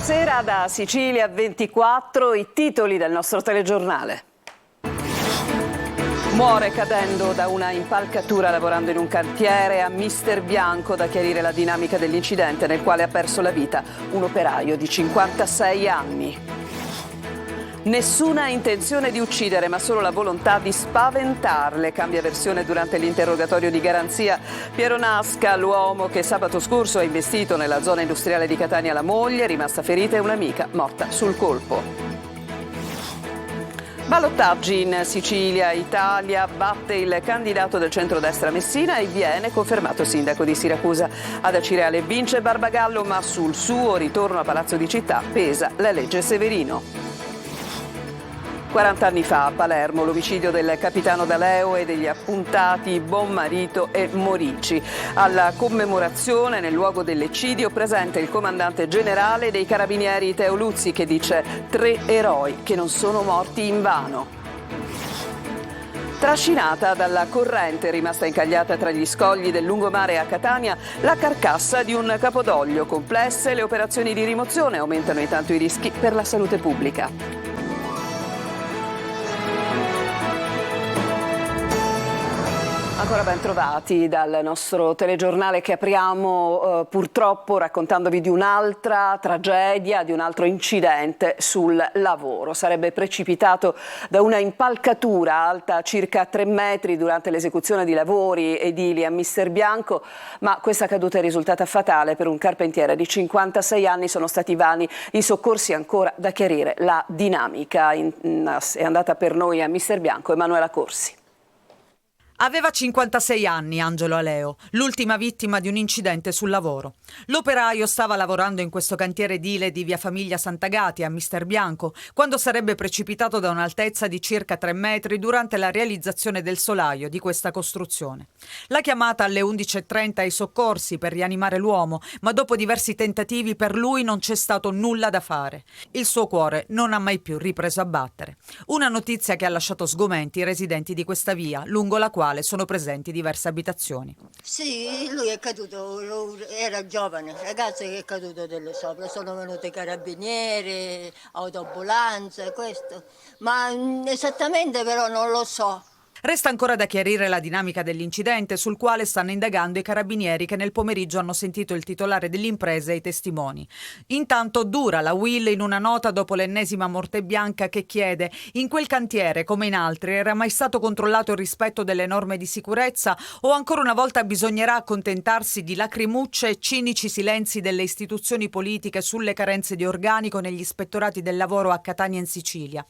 Buonasera da Sicilia 24, i titoli del nostro telegiornale. Muore cadendo da una impalcatura lavorando in un cantiere a Mister Bianco, da chiarire la dinamica dell'incidente nel quale ha perso la vita un operaio di 56 anni. Nessuna intenzione di uccidere, ma solo la volontà di spaventarle, cambia versione durante l'interrogatorio di garanzia. Piero Nasca, l'uomo che sabato scorso ha investito nella zona industriale di Catania la moglie, rimasta ferita, e un'amica morta sul colpo. Ballottaggi in Sicilia, Italia batte il candidato del centrodestra Messina e viene confermato sindaco di Siracusa. Ad Acireale vince Barbagallo, ma sul suo ritorno a Palazzo di Città pesa la legge Severino. 40 anni fa a Palermo l'omicidio del capitano D'Aleo e degli appuntati Bonmarito e Morici. Alla commemorazione nel luogo dell'eccidio presente il comandante generale dei carabinieri Teo Luzzi, che dice: 3 eroi che non sono morti invano. Trascinata dalla corrente rimasta incagliata tra gli scogli del lungomare a Catania la carcassa di un capodoglio. Complesse le operazioni di rimozione, aumentano intanto i rischi per la salute pubblica. Ancora ben trovati dal nostro telegiornale che apriamo purtroppo raccontandovi di un'altra tragedia, di un altro incidente sul lavoro. Sarebbe precipitato da una impalcatura alta circa 3 metri durante l'esecuzione di lavori edili a Mister Bianco, ma questa caduta è risultata fatale per un carpentiere di 56 anni. Sono stati vani i soccorsi, ancora da chiarire la dinamica. È andata per noi a Mister Bianco Emanuela Corsi. Aveva 56 anni Angelo Aleo, l'ultima vittima di un incidente sul lavoro. L'operaio stava lavorando in questo cantiere edile di via Famiglia Sant'Agati a Mister Bianco quando sarebbe precipitato da un'altezza di circa 3 metri durante la realizzazione del solaio di questa costruzione. La chiamata alle 11:30 ai soccorsi per rianimare l'uomo, ma dopo diversi tentativi per lui non c'è stato nulla da fare. Il suo cuore non ha mai più ripreso a battere. Una notizia che ha lasciato sgomenti i residenti di questa via, lungo la quale sono presenti diverse abitazioni. Sì, lui è caduto, era giovane, ragazzo che è caduto dello sopra, sono venuti carabinieri, autoambulanze, questo, ma esattamente però non lo so. Resta ancora da chiarire la dinamica dell'incidente, sul quale stanno indagando i carabinieri che nel pomeriggio hanno sentito il titolare dell'impresa e i testimoni. Intanto dura la UIL in una nota dopo l'ennesima morte bianca che chiede: in quel cantiere, come in altri, era mai stato controllato il rispetto delle norme di sicurezza o ancora una volta bisognerà accontentarsi di lacrimucce e cinici silenzi delle istituzioni politiche sulle carenze di organico negli ispettorati del lavoro a Catania in Sicilia?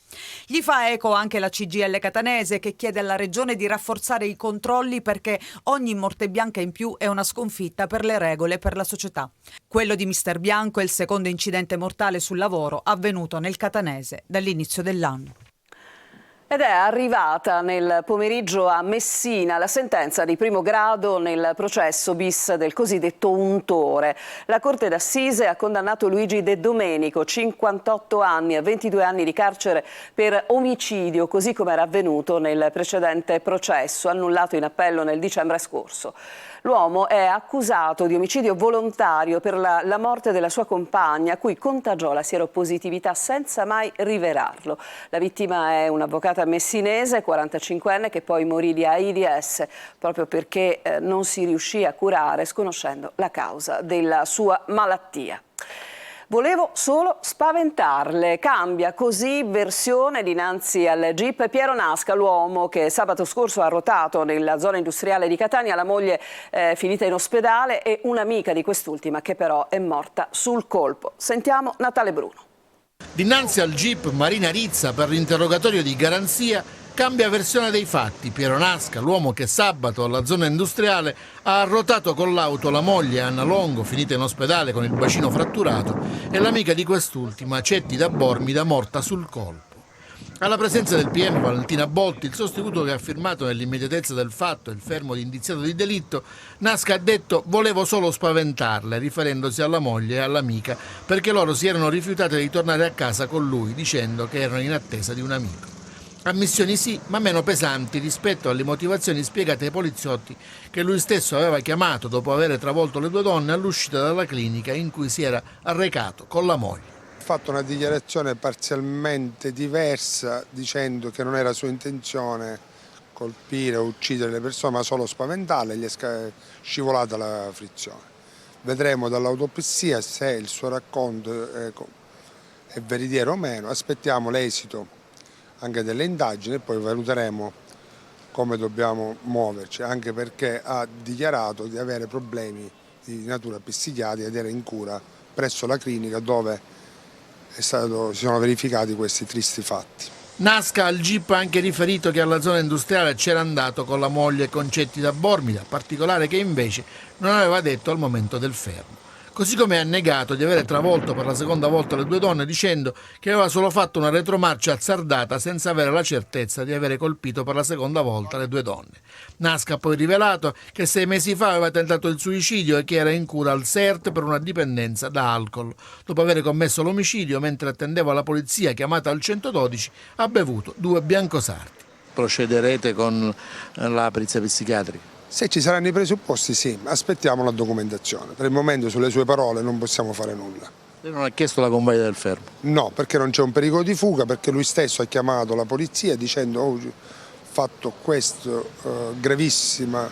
Gli fa eco anche la CGIL catanese, che chiede alla Regione di rafforzare i controlli perché ogni morte bianca in più è una sconfitta per le regole e per la società. Quello di Mister Bianco è il secondo incidente mortale sul lavoro avvenuto nel catanese dall'inizio dell'anno. Ed è arrivata nel pomeriggio a Messina la sentenza di primo grado nel processo bis del cosiddetto untore. La Corte d'Assise ha condannato Luigi De Domenico, 58 anni e 22 anni di carcere per omicidio, così come era avvenuto nel precedente processo, annullato in appello nel dicembre scorso. L'uomo è accusato di omicidio volontario per la morte della sua compagna, a cui contagiò la sieropositività senza mai rivelarlo. La vittima è un'avvocata messinese, 45enne, che poi morì di AIDS proprio perché non si riuscì a curare, sconoscendo la causa della sua malattia. Volevo solo spaventarle, cambia così versione dinanzi al GIP Piero Nasca, l'uomo che sabato scorso ha arrotato nella zona industriale di Catania, la moglie finita in ospedale e un'amica di quest'ultima che però è morta sul colpo. Sentiamo Natale Bruno. Dinanzi al GIP Marina Rizza per l'interrogatorio di garanzia cambia versione dei fatti. Piero Nasca, l'uomo che sabato alla zona industriale ha arrotato con l'auto la moglie Anna Longo, finita in ospedale con il bacino fratturato, e l'amica di quest'ultima, Cettida Bormida, morta sul colpo. Alla presenza del PM Valentina Botti, il sostituto che ha firmato nell'immediatezza del fatto il fermo di indiziato di delitto, Nasca ha detto: volevo solo spaventarle, riferendosi alla moglie e all'amica, perché loro si erano rifiutate di tornare a casa con lui, dicendo che erano in attesa di un amico. Ammissioni sì, ma meno pesanti rispetto alle motivazioni spiegate ai poliziotti che lui stesso aveva chiamato dopo aver travolto le due donne all'uscita dalla clinica in cui si era recato con la moglie. fatto una dichiarazione parzialmente diversa, dicendo che non era sua intenzione colpire o uccidere le persone, ma solo spaventarle, gli è scivolata la frizione. Vedremo dall'autopsia se il suo racconto è veritiero o meno, aspettiamo l'esito anche delle indagini e poi valuteremo come dobbiamo muoverci, anche perché ha dichiarato di avere problemi di natura psichiatrica ed era in cura presso la clinica dove si sono verificati questi tristi fatti. Nasca al GIP ha anche riferito che alla zona industriale c'era andato con la moglie Concetti da Bormida, particolare che invece non aveva detto al momento del fermo. Così come ha negato di avere travolto per la seconda volta le due donne dicendo che aveva solo fatto una retromarcia azzardata senza avere la certezza di avere colpito per la seconda volta le due donne. Nasca ha poi rivelato che 6 mesi fa aveva tentato il suicidio e che era in cura al SERT per una dipendenza da alcol. Dopo aver commesso l'omicidio, mentre attendeva la polizia chiamata al 112, ha bevuto 2 biancosardi. Procederete con la perizia psichiatrica? Se ci saranno i presupposti sì, aspettiamo la documentazione. Per il momento sulle sue parole non possiamo fare nulla. Lei non ha chiesto la convalida del fermo? No, perché non c'è un pericolo di fuga, perché lui stesso ha chiamato la polizia dicendo ho fatto questo gravissimo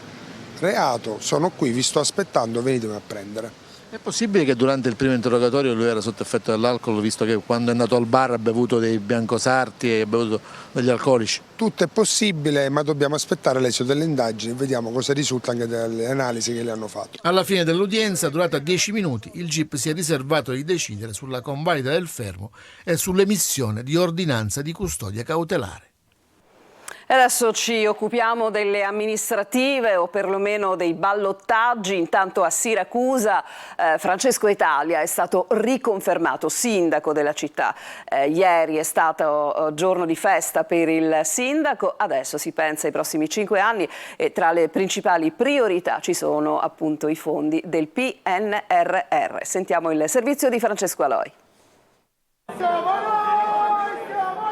reato, sono qui, vi sto aspettando, venitemi a prendere. È possibile che durante il primo interrogatorio lui era sotto effetto dell'alcol, visto che quando è andato al bar ha bevuto dei biancosardi e ha bevuto degli alcolici? Tutto è possibile, ma dobbiamo aspettare l'esito delle indagini e vediamo cosa risulta anche dalle analisi che le hanno fatto. Alla fine dell'udienza, durata 10 minuti, il GIP si è riservato di decidere sulla convalida del fermo e sull'emissione di ordinanza di custodia cautelare. E adesso ci occupiamo delle amministrative o perlomeno dei ballottaggi. Intanto a Siracusa Francesco Italia è stato riconfermato sindaco della città. Ieri è stato giorno di festa per il sindaco, adesso si pensa ai prossimi 5 anni e tra le principali priorità ci sono appunto i fondi del PNRR. Sentiamo il servizio di Francesco Aloi.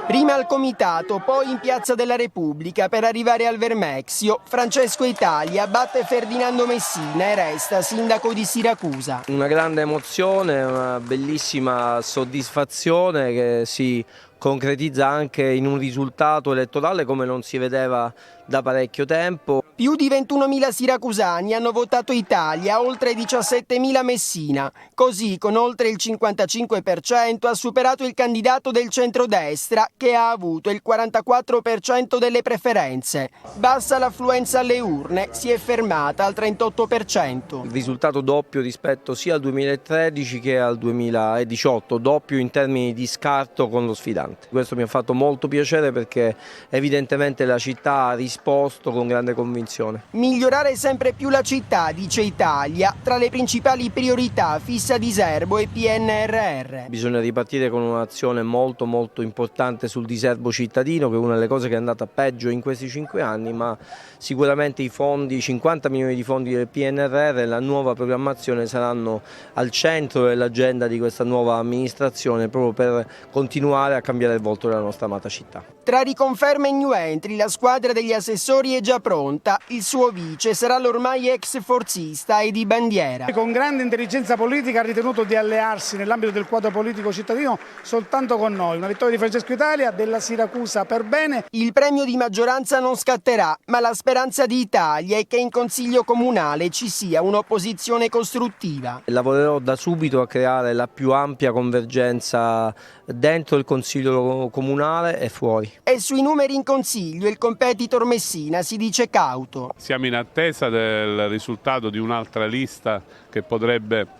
Prima al Comitato, poi in Piazza della Repubblica per arrivare al Vermexio, Francesco Italia batte Ferdinando Messina e resta sindaco di Siracusa. Una grande emozione, una bellissima soddisfazione che si concretizza anche in un risultato elettorale come non si vedeva da parecchio tempo. Più di 21.000 siracusani hanno votato Italia, oltre 17.000 Messina. Così, con oltre il 55%, ha superato il candidato del centrodestra, che ha avuto il 44% delle preferenze. Bassa l'affluenza alle urne, si è fermata al 38%. Il risultato doppio rispetto sia al 2013 che al 2018, doppio in termini di scarto con lo sfidante. Questo mi ha fatto molto piacere perché evidentemente la città ha risposto con grande convinzione. Migliorare sempre più la città, dice Italia, tra le principali priorità fissa Diserbo e PNRR. Bisogna ripartire con un'azione molto importante sul diserbo cittadino, che è una delle cose che è andata peggio in questi 5 anni, ma sicuramente i fondi, 50 milioni di fondi del PNRR e la nuova programmazione saranno al centro dell'agenda di questa nuova amministrazione proprio per continuare a cambiare il volto della nostra amata città. Tra riconferme e new entry, la squadra degli assessori è già pronta. Il suo vice sarà l'ormai ex forzista Edi Bandiera. Con grande intelligenza politica ha ritenuto di allearsi nell'ambito del quadro politico cittadino soltanto con noi. Una vittoria di Francesco Italia, della Siracusa per bene. Il premio di maggioranza non scatterà, ma la speranza di Italia è che in Consiglio Comunale ci sia un'opposizione costruttiva. Lavorerò da subito a creare la più ampia convergenza dentro il Consiglio Comunale e fuori. E sui numeri in Consiglio il competitor Messina si dice cauto. Siamo in attesa del risultato di un'altra lista che potrebbe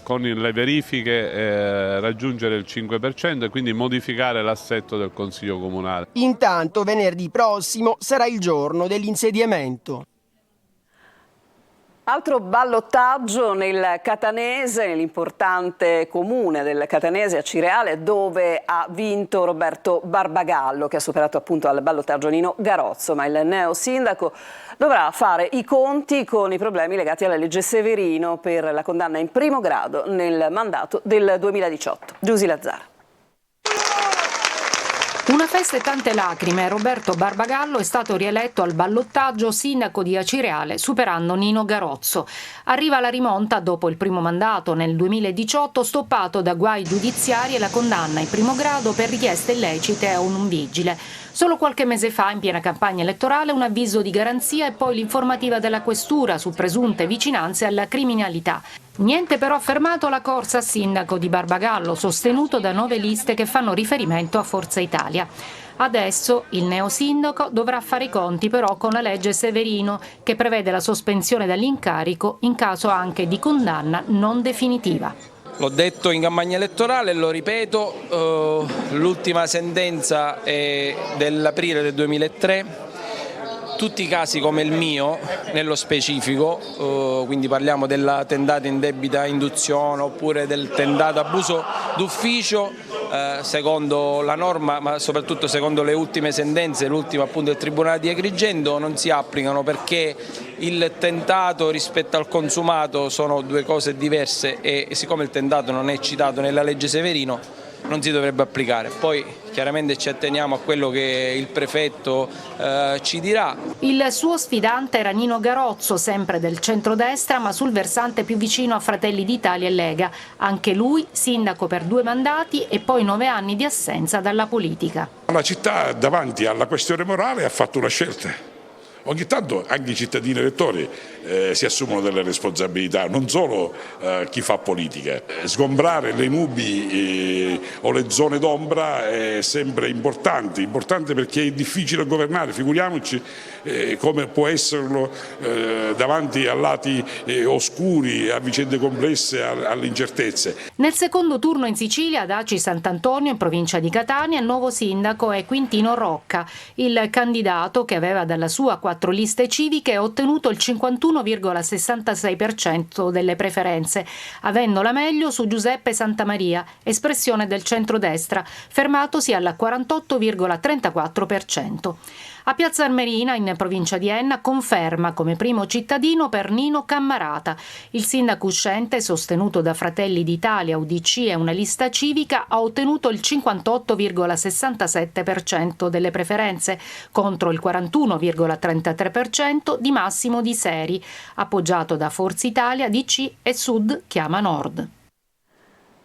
con le verifiche raggiungere il 5% e quindi modificare l'assetto del Consiglio Comunale. Intanto venerdì prossimo sarà il giorno dell'insediamento. Altro ballottaggio nel Catanese, nell'importante comune del Catanese a Cireale, dove ha vinto Roberto Barbagallo, che ha superato appunto al ballottaggio Nino Garozzo, ma il neo sindaco dovrà fare i conti con i problemi legati alla legge Severino per la condanna in primo grado nel mandato del 2018. Giusy Lazzara. Una festa e tante lacrime. Roberto Barbagallo è stato rieletto al ballottaggio sindaco di Acireale, superando Nino Garozzo. Arriva la rimonta dopo il primo mandato nel 2018, stoppato da guai giudiziari e la condanna in primo grado per richieste illecite a un vigile. Solo qualche mese fa, in piena campagna elettorale, un avviso di garanzia e poi l'informativa della questura su presunte vicinanze alla criminalità. Niente però ha fermato la corsa a sindaco di Barbagallo, sostenuto da 9 liste che fanno riferimento a Forza Italia. Adesso il neosindaco dovrà fare i conti però con la legge Severino, che prevede la sospensione dall'incarico in caso anche di condanna non definitiva. L'ho detto in campagna elettorale e lo ripeto, l'ultima sentenza è dell'aprile del 2003. Tutti i casi come il mio, nello specifico, quindi parliamo della tentata indebita induzione oppure del tentato abuso d'ufficio, secondo la norma ma soprattutto secondo le ultime sentenze, l'ultima appunto del Tribunale di Agrigento, non si applicano perché il tentato rispetto al consumato sono due cose diverse e siccome il tentato non è citato nella legge Severino non si dovrebbe applicare. Poi chiaramente ci atteniamo a quello che il prefetto ci dirà. Il suo sfidante era Nino Garozzo, sempre del centrodestra ma sul versante più vicino a Fratelli d'Italia e Lega. Anche lui sindaco per 2 mandati e poi 9 anni di assenza dalla politica. La città davanti alla questione morale ha fatto una scelta. Ogni tanto anche i cittadini elettori si assumono delle responsabilità, non solo chi fa politica. Sgombrare le nubi o le zone d'ombra è sempre importante perché è difficile governare, figuriamoci come può esserlo davanti a lati oscuri, a vicende complesse, alle incertezze. Nel secondo turno in Sicilia, ad Aci Sant'Antonio, in provincia di Catania, il nuovo sindaco è Quintino Rocca. Il candidato, che aveva dalla sua 4 liste civiche, ha ottenuto il 51,66% delle preferenze, avendo la meglio su Giuseppe Santamaria, espressione del centrodestra, fermatosi al 48,34%. A Piazza Armerina, in provincia di Enna, conferma come primo cittadino per Nino Cammarata. Il sindaco uscente, sostenuto da Fratelli d'Italia, UDC e una lista civica, ha ottenuto il 58,67% delle preferenze, contro il 41,33% di Massimo Di Seri, appoggiato da Forza Italia, DC e Sud chiama Nord.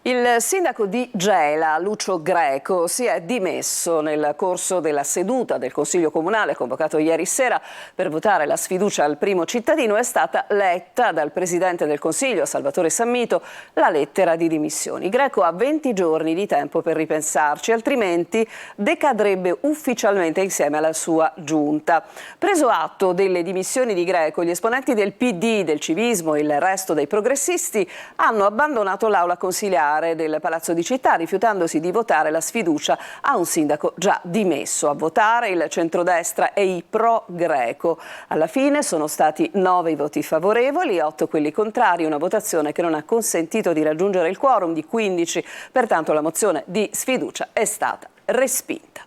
Il sindaco di Gela, Lucio Greco, si è dimesso nel corso della seduta del Consiglio Comunale convocato ieri sera per votare la sfiducia al primo cittadino. È stata letta dal Presidente del Consiglio, Salvatore Sammito, la lettera di dimissioni. Greco ha 20 giorni di tempo per ripensarci, altrimenti decadrebbe ufficialmente insieme alla sua giunta. Preso atto delle dimissioni di Greco, gli esponenti del PD, del civismo e il resto dei progressisti hanno abbandonato l'aula consiliare del Palazzo di Città, rifiutandosi di votare la sfiducia a un sindaco già dimesso. A votare il centrodestra e i pro Greco. Alla fine sono stati 9 i voti favorevoli e 8 quelli contrari, una votazione che non ha consentito di raggiungere il quorum di 15, pertanto la mozione di sfiducia è stata respinta.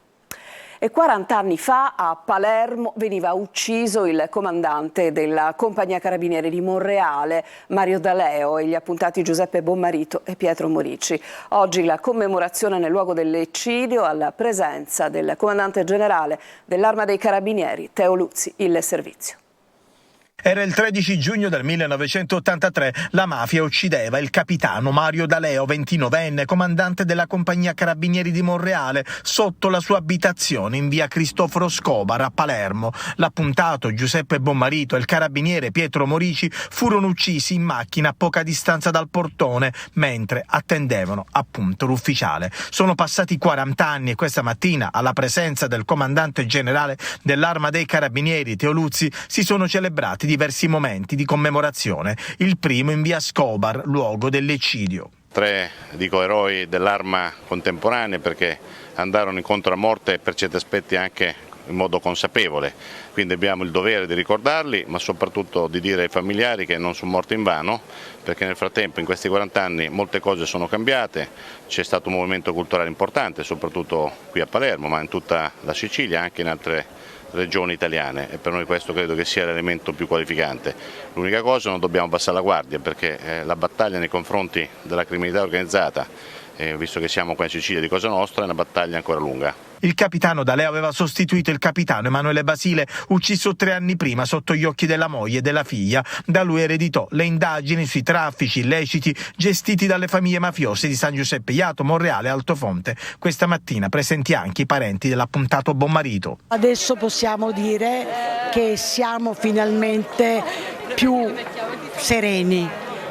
E 40 anni fa a Palermo veniva ucciso il comandante della Compagnia Carabinieri di Monreale, Mario D'Aleo, e gli appuntati Giuseppe Bommarito e Pietro Morici. Oggi la commemorazione nel luogo dell'eccidio alla presenza del comandante generale dell'Arma dei Carabinieri, Teo Luzzi, il servizio. Era il 13 giugno del 1983, la mafia uccideva il capitano Mario D'Aleo, 29enne, comandante della Compagnia Carabinieri di Monreale, sotto la sua abitazione in via Cristoforo Scobar a Palermo. L'appuntato Giuseppe Bommarito e il carabiniere Pietro Morici furono uccisi in macchina a poca distanza dal portone, mentre attendevano appunto l'ufficiale. Sono passati 40 anni e questa mattina, alla presenza del comandante generale dell'Arma dei Carabinieri, Teo Luzzi, si sono celebrati diversi momenti di commemorazione, il primo in via Scobar, luogo dell'eccidio. 3 eroi dell'arma contemporanea perché andarono incontro a morte per certi aspetti anche in modo consapevole, quindi abbiamo il dovere di ricordarli, ma soprattutto di dire ai familiari che non sono morti invano, perché nel frattempo in questi 40 anni molte cose sono cambiate, c'è stato un movimento culturale importante, soprattutto qui a Palermo, ma in tutta la Sicilia, anche in altre regioni italiane, e per noi questo credo che sia l'elemento più qualificante. L'unica cosa, non dobbiamo abbassare la guardia, perché la battaglia nei confronti della criminalità organizzata visto che siamo qua in Sicilia di Cosa Nostra, è una battaglia ancora lunga. Il capitano D'Aleo aveva sostituito il capitano Emanuele Basile, ucciso 3 anni prima sotto gli occhi della moglie e della figlia. Da lui ereditò le indagini sui traffici illeciti gestiti dalle famiglie mafiose di San Giuseppe Jato, Monreale e Altofonte. Questa mattina presenti anche i parenti dell'appuntato buonmarito. Adesso possiamo dire che siamo finalmente più sereni,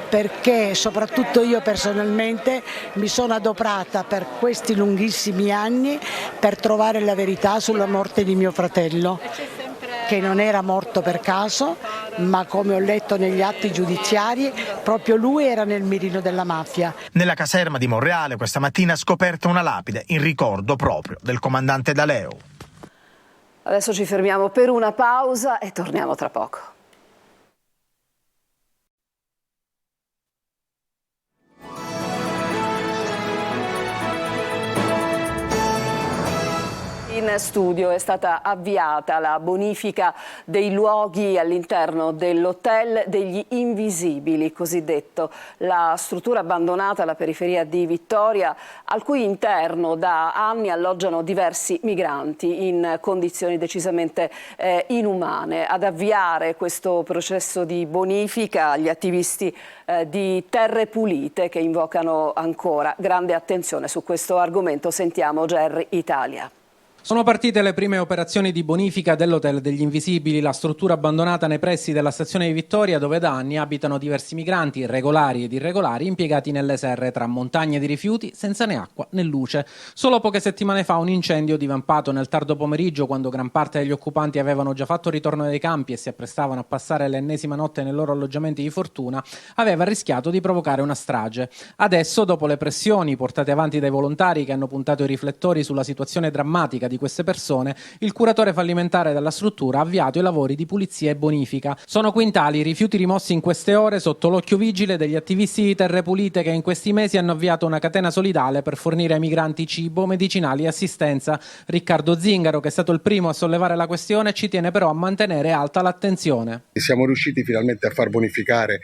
perché soprattutto io personalmente mi sono adoperata per questi lunghissimi anni per trovare la verità sulla morte di mio fratello, che non era morto per caso, ma come ho letto negli atti giudiziari, proprio lui era nel mirino della mafia. Nella caserma di Monreale questa mattina ha scoperto una lapide in ricordo proprio del comandante D'Aleo. Adesso ci fermiamo per una pausa e torniamo tra poco. In studio è stata avviata la bonifica dei luoghi all'interno dell'Hotel degli Invisibili, cosiddetto, la struttura abbandonata alla periferia di Vittoria, al cui interno da anni alloggiano diversi migranti in condizioni decisamente inumane. Ad avviare questo processo di bonifica gli attivisti di Terre Pulite, che invocano ancora grande attenzione su questo argomento. Sentiamo Gerry Italia. Sono partite le prime operazioni di bonifica dell'Hotel degli Invisibili, la struttura abbandonata nei pressi della stazione di Vittoria, dove da anni abitano diversi migranti, regolari ed irregolari, impiegati nelle serre tra montagne di rifiuti senza né acqua né luce. Solo poche settimane fa un incendio divampato nel tardo pomeriggio, quando gran parte degli occupanti avevano già fatto ritorno dai campi e si apprestavano a passare l'ennesima notte nei loro alloggiamenti di fortuna, aveva rischiato di provocare una strage. Adesso, dopo le pressioni portate avanti dai volontari che hanno puntato i riflettori sulla situazione drammatica di queste persone, il curatore fallimentare della struttura ha avviato i lavori di pulizia e bonifica. Sono quintali i rifiuti rimossi in queste ore sotto l'occhio vigile degli attivisti di Terre Pulite, che in questi mesi hanno avviato una catena solidale per fornire ai migranti cibo, medicinali e assistenza. Riccardo Zingaro, che è stato il primo a sollevare la questione, ci tiene però a mantenere alta l'attenzione. Siamo riusciti finalmente a far bonificare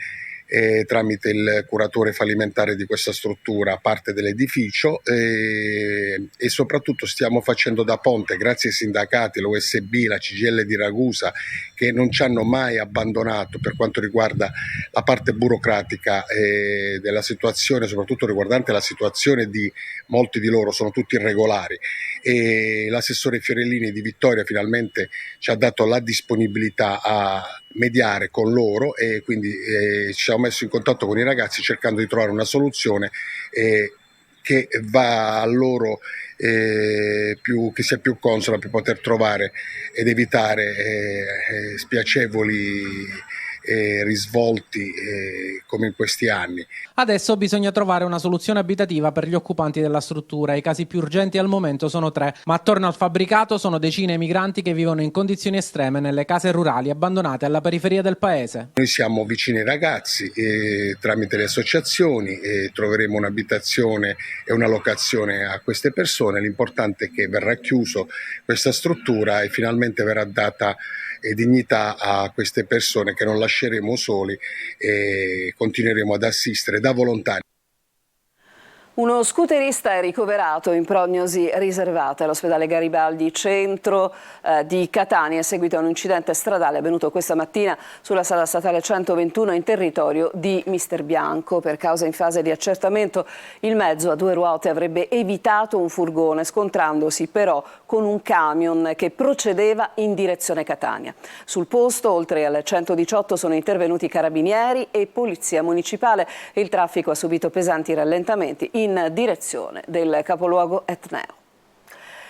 tramite il curatore fallimentare di questa struttura parte dell'edificio e soprattutto stiamo facendo da ponte grazie ai sindacati, l'OSB, la CGIL di Ragusa, che non ci hanno mai abbandonato per quanto riguarda la parte burocratica della situazione, soprattutto riguardante la situazione di molti di loro, sono tutti irregolari, e l'assessore Fiorellini di Vittoria finalmente ci ha dato la disponibilità a mediare con loro e quindi ci siamo messi in contatto con i ragazzi cercando di trovare una soluzione che va a loro che sia più consona per poter trovare ed evitare spiacevoli risvolti come in questi anni. Adesso bisogna trovare una soluzione abitativa per gli occupanti della struttura. I casi più urgenti al momento sono 3, ma attorno al fabbricato sono decine i migranti che vivono in condizioni estreme nelle case rurali abbandonate alla periferia del paese. Noi siamo vicini ai ragazzi tramite le associazioni troveremo un'abitazione e una locazione a queste persone. L'importante è che verrà chiuso questa struttura e finalmente verrà data dignità a queste persone che non lasceremo soli e continueremo ad assistere da volontari. Uno scooterista è ricoverato in prognosi riservata all'ospedale Garibaldi centro di Catania, in seguito a un incidente stradale avvenuto questa mattina sulla strada statale 121 in territorio di Misterbianco. Per causa in fase di accertamento, il mezzo a 2 ruote avrebbe evitato un furgone, scontrandosi però con un camion che procedeva in direzione Catania. Sul posto, oltre al 118, sono intervenuti carabinieri e polizia municipale. Il traffico ha subito pesanti rallentamenti in direzione del capoluogo etneo.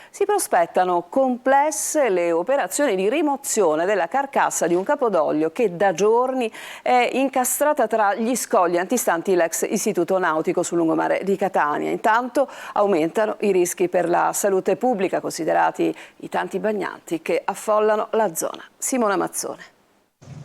Si prospettano complesse le operazioni di rimozione della carcassa di un capodoglio che da giorni è incastrata tra gli scogli antistanti l'ex istituto nautico sul lungomare di Catania. Intanto aumentano i rischi per la salute pubblica, considerati i tanti bagnanti che affollano la zona. Simona Mazzone.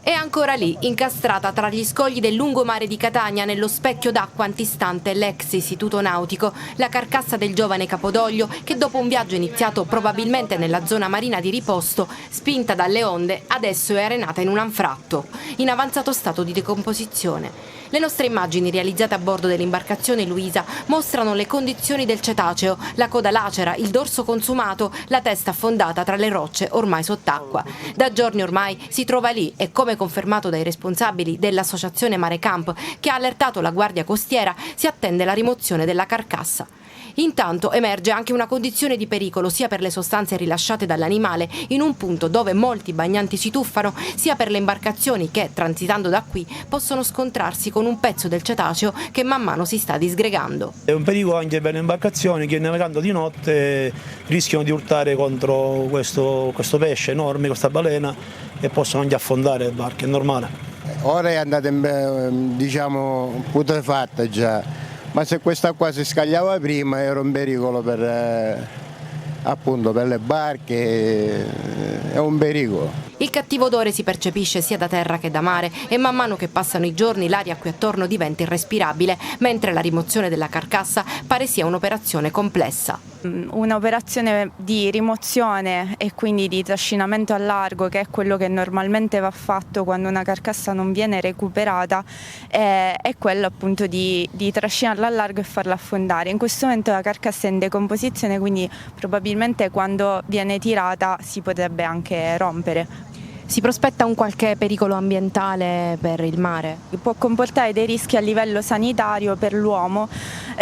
È ancora lì, incastrata tra gli scogli del lungomare di Catania, nello specchio d'acqua antistante l'ex istituto nautico, la carcassa del giovane capodoglio che dopo un viaggio iniziato probabilmente nella zona marina di riposto, spinta dalle onde, adesso è arenata in un anfratto, in avanzato stato di decomposizione. Le nostre immagini realizzate a bordo dell'imbarcazione Luisa mostrano le condizioni del cetaceo, la coda lacera, il dorso consumato, la testa affondata tra le rocce ormai sott'acqua. Da giorni ormai si trova lì e, come confermato dai responsabili dell'associazione Mare Camp, che ha allertato la Guardia Costiera, si attende la rimozione della carcassa. Intanto emerge anche una condizione di pericolo sia per le sostanze rilasciate dall'animale in un punto dove molti bagnanti si tuffano, sia per le imbarcazioni che, transitando da qui, possono scontrarsi con un pezzo del cetaceo che man mano si sta disgregando. È un pericolo anche per le imbarcazioni che, navigando di notte, rischiano di urtare contro questo pesce enorme, questa balena, e possono anche affondare le barche, è normale. Ora è andata, diciamo, putrefatta già. Ma se questa qua si scagliava prima era un pericolo appunto per le barche, è un pericolo. Il cattivo odore si percepisce sia da terra che da mare e man mano che passano i giorni l'aria qui attorno diventa irrespirabile, mentre la rimozione della carcassa pare sia un'operazione complessa. Un'operazione di rimozione e quindi di trascinamento a largo, che è quello che normalmente va fatto quando una carcassa non viene recuperata, è quello appunto di trascinarla a largo e farla affondare. In questo momento la carcassa è in decomposizione, quindi probabilmente quando viene tirata si potrebbe anche rompere. Si prospetta un qualche pericolo ambientale per il mare? Può comportare dei rischi a livello sanitario per l'uomo,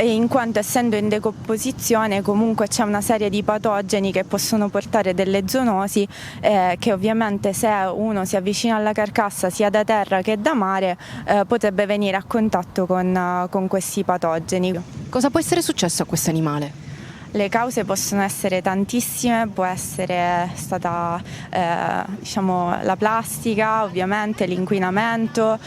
in quanto essendo in decomposizione comunque c'è una serie di patogeni che possono portare delle zoonosi, che ovviamente se uno si avvicina alla carcassa sia da terra che da mare potrebbe venire a contatto con questi patogeni. Cosa può essere successo a questo animale? Le cause possono essere tantissime, può essere stata la plastica, ovviamente l'inquinamento,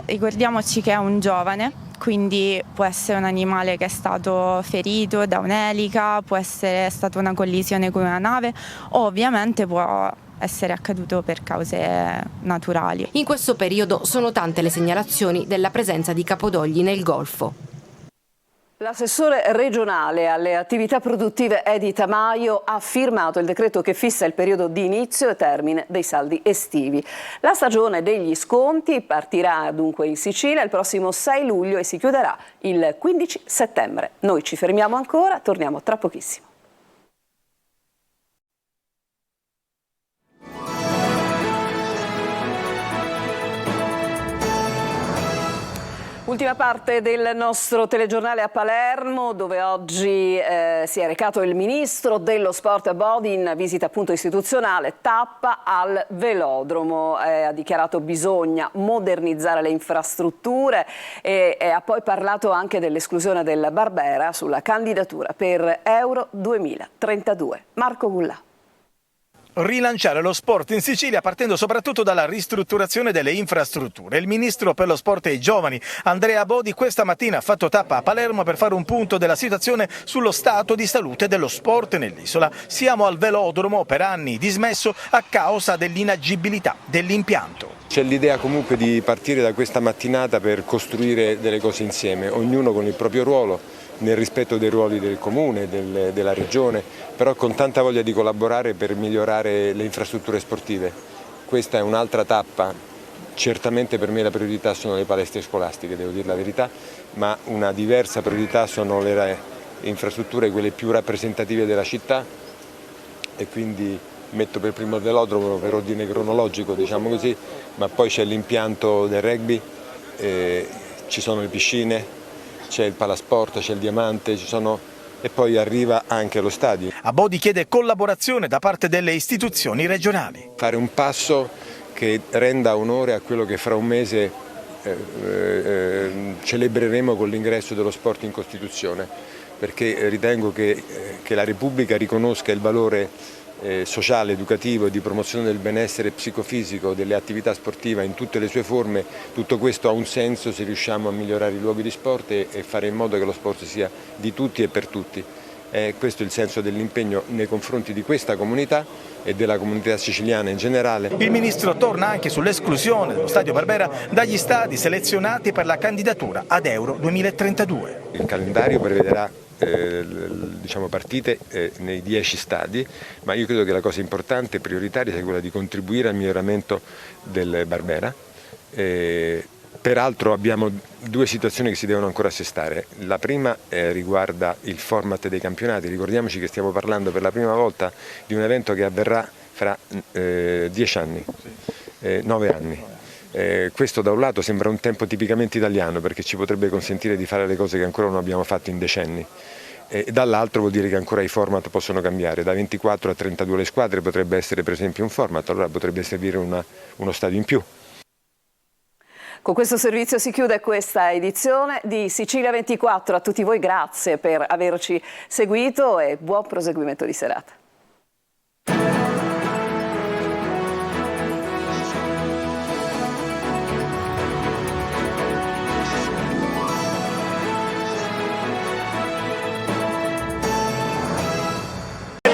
ricordiamoci che è un giovane, quindi può essere un animale che è stato ferito da un'elica, può essere stata una collisione con una nave o ovviamente può essere accaduto per cause naturali. In questo periodo sono tante le segnalazioni della presenza di capodogli nel Golfo. L'assessore regionale alle attività produttive Edi Tamaio ha firmato il decreto che fissa il periodo di inizio e termine dei saldi estivi. La stagione degli sconti partirà dunque in Sicilia il prossimo 6 luglio e si chiuderà il 15 settembre. Noi ci fermiamo ancora, torniamo tra pochissimo. Ultima parte del nostro telegiornale a Palermo, dove oggi si è recato il ministro dello sport Abodi in visita appunto istituzionale, tappa al velodromo. Ha dichiarato bisogna modernizzare le infrastrutture e ha poi parlato anche dell'esclusione del Barbera sulla candidatura per Euro 2032. Marco Gullà. Rilanciare lo sport in Sicilia partendo soprattutto dalla ristrutturazione delle infrastrutture. Il ministro per lo sport e i giovani, Andrea Abodi, questa mattina ha fatto tappa a Palermo per fare un punto della situazione sullo stato di salute dello sport nell'isola. Siamo al velodromo, per anni dismesso a causa dell'inagibilità dell'impianto. C'è l'idea comunque di partire da questa mattinata per costruire delle cose insieme, ognuno con il proprio ruolo, nel rispetto dei ruoli del comune, della regione, però con tanta voglia di collaborare per migliorare le infrastrutture sportive. Questa è un'altra tappa, certamente per me la priorità sono le palestre scolastiche, devo dire la verità, ma una diversa priorità sono le infrastrutture, quelle più rappresentative della città, e quindi metto per primo il velodromo per ordine cronologico, diciamo così, ma poi c'è l'impianto del rugby, ci sono le piscine, c'è il palasport, c'è il diamante, e poi arriva anche lo stadio. Abodi chiede collaborazione da parte delle istituzioni regionali. Fare un passo che renda onore a quello che fra un mese celebreremo con l'ingresso dello sport in Costituzione, perché ritengo che la Repubblica riconosca il valore sociale, educativo e di promozione del benessere psicofisico delle attività sportive in tutte le sue forme. Tutto questo ha un senso se riusciamo a migliorare i luoghi di sport e fare in modo che lo sport sia di tutti e per tutti. Questo è il senso dell'impegno nei confronti di questa comunità e della comunità siciliana in generale. Il ministro torna anche sull'esclusione dello stadio Barbera dagli stadi selezionati per la candidatura ad Euro 2032. Il calendario prevederà partite nei 10 stadi, ma io credo che la cosa importante e prioritaria sia quella di contribuire al miglioramento del Barbera, Peraltro abbiamo due situazioni che si devono ancora assestare. La prima riguarda il format dei campionati. Ricordiamoci che stiamo parlando per la prima volta di un evento che avverrà fra 10 anni, 9 anni. Questo da un lato sembra un tempo tipicamente italiano, perché ci potrebbe consentire di fare le cose che ancora non abbiamo fatto in decenni. E dall'altro vuol dire che ancora i format possono cambiare, da 24 a 32 le squadre potrebbe essere per esempio un format, allora potrebbe servire uno stadio in più. Con questo servizio si chiude questa edizione di Sicilia 24. A tutti voi grazie per averci seguito e buon proseguimento di serata.